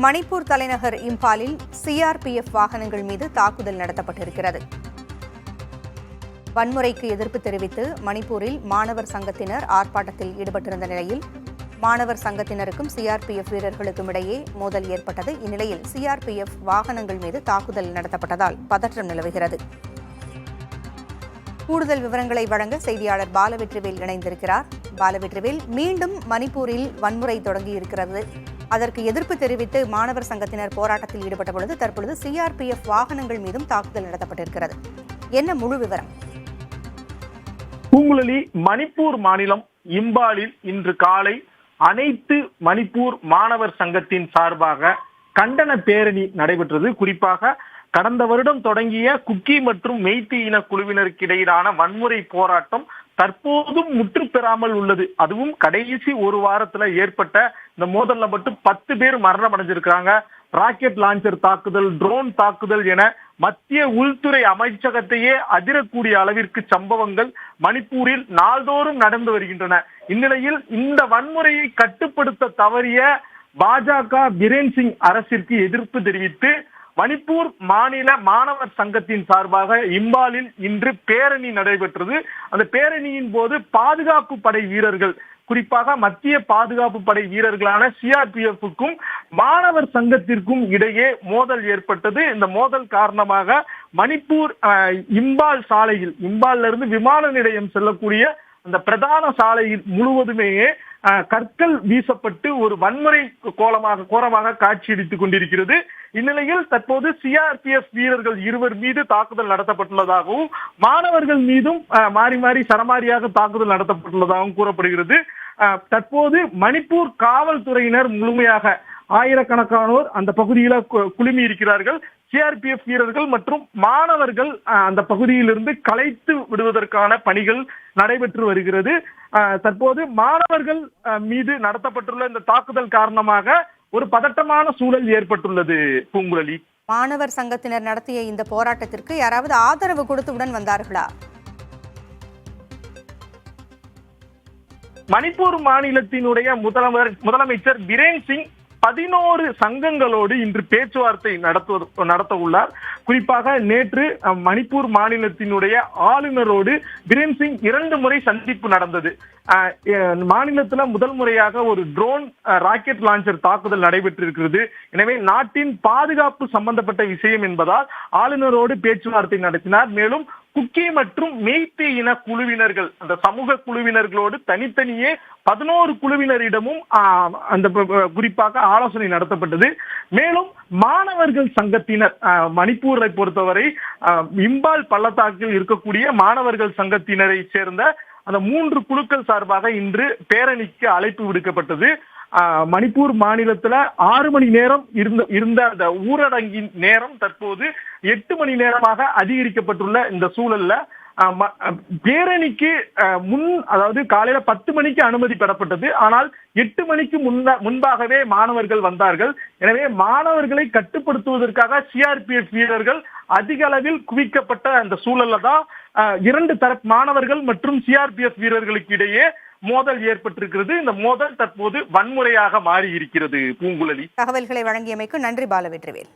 மணிப்பூர் தலைநகர் இம்பாலில் சிஆர்பிஎஃப் வாகனங்கள் மீது தாக்குதல் நடத்தப்பட்டிருக்கிறது. வன்முறைக்கு எதிர்ப்பு தெரிவித்து மணிப்பூரில் மாணவர் சங்கத்தினர் ஆர்ப்பாட்டத்தில் ஈடுபட்டிருந்த நிலையில் மாணவர் சங்கத்தினருக்கும் சிஆர்பிஎஃப் வீரர்களுக்கும் இடையே மோதல் ஏற்பட்டது. இந்நிலையில் சிஆர்பிஎஃப் வாகனங்கள் மீது தாக்குதல் நடத்தப்பட்டதால் பதற்றம் நிலவுகிறது. கூடுதல் விவரங்களை வழங்க செய்தியாளர் பாலவெற்றிவேல் இணைந்திருக்கிறார். பாலவெற்றிவேல், மீண்டும் மணிப்பூரில் வன்முறை தொடங்கியிருக்கிறது. அதற்கு எதிர்ப்பு தெரிவித்து மாணவர் சங்கத்தினர் போராட்டத்தில் ஈடுபட்ட பொழுது தற்பொழுது சிஆர்பிஎஃப் வாகனங்கள் மீதும் தாக்குதல் நடத்தப்பட்டிருக்கிறது. என்ன முழு விவரம்? பூங்குழலி, மணிப்பூர் மாநிலம் இம்பாலில் இன்று காலை அனைத்து மணிப்பூர் மாணவர் சங்கத்தின் சார்பாக கண்டன பேரணி நடைபெற்றது. குறிப்பாக கடந்த வருடம் தொடங்கிய குக்கி மற்றும் மெய்த்தி இன குழுவினருக்கு இடையிலான வன்முறை போராட்டம் தற்போதும் முற்று பெறாமல் உள்ளது. அதுவும் கடைசி ஒரு வாரத்துல ஏற்பட்ட இந்த மோதல்ல மட்டும் 10 பேர் மரணம் அடைஞ்சிருக்காங்க. ராக்கெட் லான்ச்சர் தாக்குதல், ட்ரோன் தாக்குதல் என மத்திய உள்துறை அமைச்சகத்தையே அதிரக்கூடிய அளவிற்கு சம்பவங்கள் மணிப்பூரில் நாள்தோறும் நடந்து வருகின்றன. இந்நிலையில் இந்த வன்முறையை கட்டுப்படுத்த தவறிய பாஜக பிரேன் சிங் அரசிற்கு எதிர்ப்பு தெரிவித்து மணிப்பூர் மாநில மாணவர் சங்கத்தின் சார்பாக இம்பாலில் இன்று பேரணி நடைபெற்றது. அந்த பேரணியின் போது பாதுகாப்பு படை வீரர்கள், குறிப்பாக மத்திய பாதுகாப்பு படை வீரர்களான சிஆர்பிஎஃப்க்கும் மாணவர் சங்கத்திற்கும் இடையே மோதல் ஏற்பட்டது. இந்த மோதல் காரணமாக மணிப்பூர் இம்பால் சாலையில், இம்பால்ல இருந்து விமான நிலையம் செல்லக்கூடிய அந்த பிரதான சாலையில் முழுவதுமே கற்கள் வீசப்பட்டு ஒரு வன்முறை கோரமாக காட்சியளித்துக் கொண்டிருக்கிறது. இந்நிலையில் தற்போது சிஆர்பிஎஃப் வீரர்கள் 2 மீது தாக்குதல் நடத்தப்பட்டுள்ளதாகவும் மாணவர்கள் மீதும் மாறி மாறி சரமாரியாக தாக்குதல் நடத்தப்பட்டுள்ளதாகவும் கூறப்படுகிறது. தற்போது மணிப்பூர் காவல்துறையினர் முழுமையாக ஆயிரக்கணக்கானோர் அந்த பகுதியில குழுமி இருக்கிறார்கள். சிஆர்பிஎஃப் வீரர்கள் மற்றும் மாணவர்கள் அந்த பகுதியிலிருந்து கலைத்து விடுவதற்கான பணிகள் நடைபெற்று வருகிறது. தற்போது மாணவர்கள் மீது நடத்தப்பட்டுள்ள இந்த தாக்குதல் காரணமாக ஒரு பதட்டமான சூழல் ஏற்பட்டுள்ளது. பூங்குழலி, மாணவர் சங்கத்தினர் நடத்திய இந்த போராட்டத்திற்கு யாராவது ஆதரவு கொடுத்துடன் வந்தார்களா? மணிப்பூர் மாநிலத்தினுடைய முதலமைச்சர் பிரேன் சிங் 11 சங்கங்களோடு இன்று பேச்சுவார்த்தை நடத்த உள்ளார். குறிப்பாக நேற்று மணிப்பூர் மாநிலத்தினுடைய ஆளுநரோடு பிரேன் சிங் 2 முறை சந்திப்பு நடந்தது. மாநிலத்துல முதல் முறையாக ஒரு ட்ரோன் ராக்கெட் லான்ச்சர் தாக்குதல் நடைபெற்றிருக்கிறது. எனவே நாட்டின் பாதுகாப்பு சம்பந்தப்பட்ட விஷயம் என்பதால் ஆளுநரோடு பேச்சுவார்த்தை நடத்தினார். மேலும் குக்கி மற்றும் மெய்த்தி இன குழுவினர்கள், அந்த சமூக குழுவினர்களோடு தனித்தனியே 11 குழுவினரிடமும் அந்த குறிப்பாக ஆலோசனை நடத்தப்பட்டது. மேலும் மாணவர்கள் சங்கத்தினர், மணிப்பூரை பொறுத்தவரை இம்பால் பள்ளத்தாக்கில் இருக்கக்கூடிய மாணவர்கள் சங்கத்தினரை சேர்ந்த அந்த 3 குழுக்கள் சார்பாக இன்று பேரணிக்கு அழைப்பு விடுக்கப்பட்டது. மணிப்பூர் மாநிலத்துல 6 மணி நேரம் இருந்த அந்த ஊரடங்கின் நேரம் தற்போது 8 மணி நேரமாக அதிகரிக்கப்பட்டுள்ள இந்த சூழல்ல பேரணிக்கு அதாவது காலையில 10 மணிக்கு அனுமதி பெறப்பட்டது. ஆனால் 8 மணிக்கு முன்பாகவே மாணவர்கள் வந்தார்கள். எனவே மாணவர்களை கட்டுப்படுத்துவதற்காக சிஆர்பிஎஃப் வீரர்கள் அதிக அளவில் குவிக்கப்பட்ட அந்த சூழல்ல தான் 2 தரப்பு மாணவர்கள் மற்றும் சிஆர்பிஎஃப் வீரர்களுக்கு இடையே மோதல் ஏற்பட்டிருக்கிறது. இந்த மோதல் தற்போது வன்முறையாக மாறி இருக்கிறது. பூங்குழலி, தகவல்களை வழங்கியமைக்கு நன்றி பாலவெற்றிவேல்.